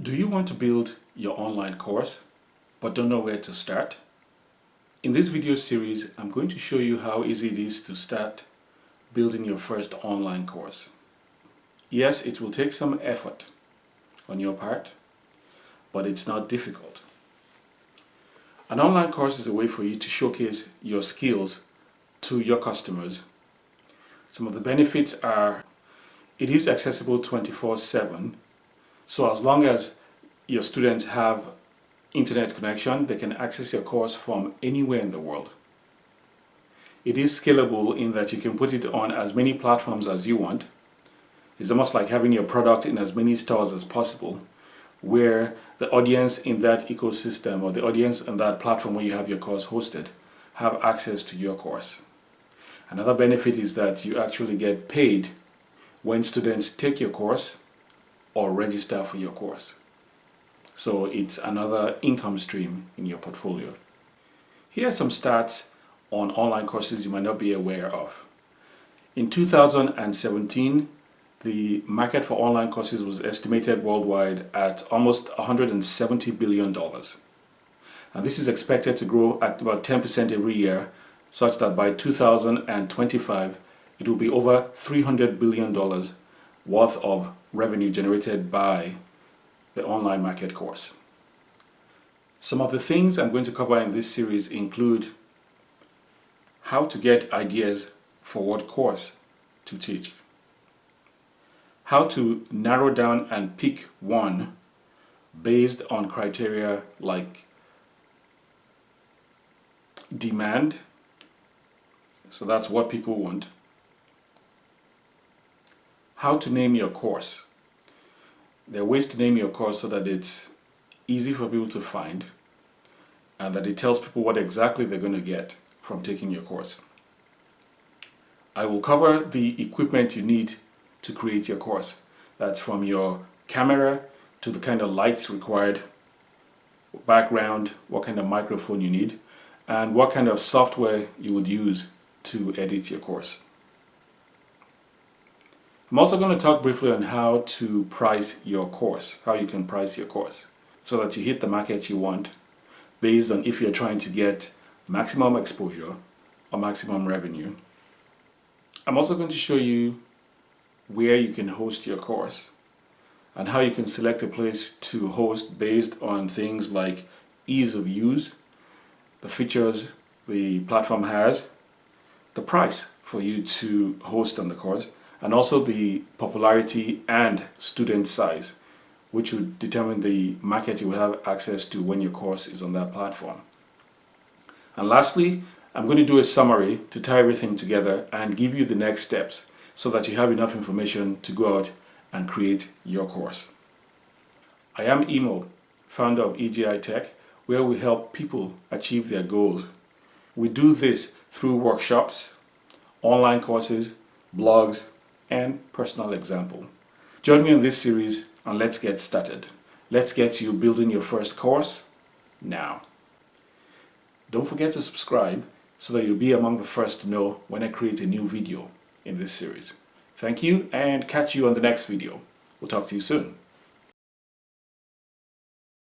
Do you want to build your online course but don't know where to start? In this video series, I'm going to show you how easy it is to start building your first online course. Yes, it will take some effort on your part, but it's not difficult. An online course is a way for you to showcase your skills to your customers. Some of the benefits are it is accessible 24/7. So as long as your students have internet connection, they can access your course from anywhere in the world. It is scalable in that you can put it on as many platforms as you want. It's almost like having your product in as many stores as possible, where the audience in that ecosystem or the audience on that platform where you have your course hosted have access to your course. Another benefit is that you actually get paid when students take your course or register for your course. So it's another income stream in your portfolio. Here are some stats on online courses you might not be aware of. In 2017, the market for online courses was estimated worldwide at almost $170 billion. And this is expected to grow at about 10% every year, such that by 2025, it will be over $300 billion worth of revenue generated by the online market course. Some of the things I'm going to cover in this series include how to get ideas for what course to teach, how to narrow down and pick one based on criteria like demand, so that's what people want, how to name your course. There are ways to name your course so that it's easy for people to find and that it tells people what exactly they're going to get from taking your course. I will cover the equipment you need to create your course. That's from your camera to the kind of lights required, background, what kind of microphone you need, and what kind of software you would use to edit your course. I'm also going to talk briefly on how to price your course, how you can price your course so that you hit the market you want based on if you're trying to get maximum exposure or maximum revenue. I'm also going to show you where you can host your course and how you can select a place to host based on things like ease of use, the features the platform has, the price for you to host on the course, and also the popularity and student size, which would determine the market you will have access to when your course is on that platform. And lastly, I'm going to do a summary to tie everything together and give you the next steps so that you have enough information to go out and create your course. I am Emo, founder of EjiTech, where we help people achieve their goals. We do this through workshops, online courses, blogs, and personal example. Join me in this series and let's get started. Let's get you building your first course now. Don't forget to subscribe so that you'll be among the first to know when I create a new video in this series. Thank you and catch you on the next video. We'll talk to you soon.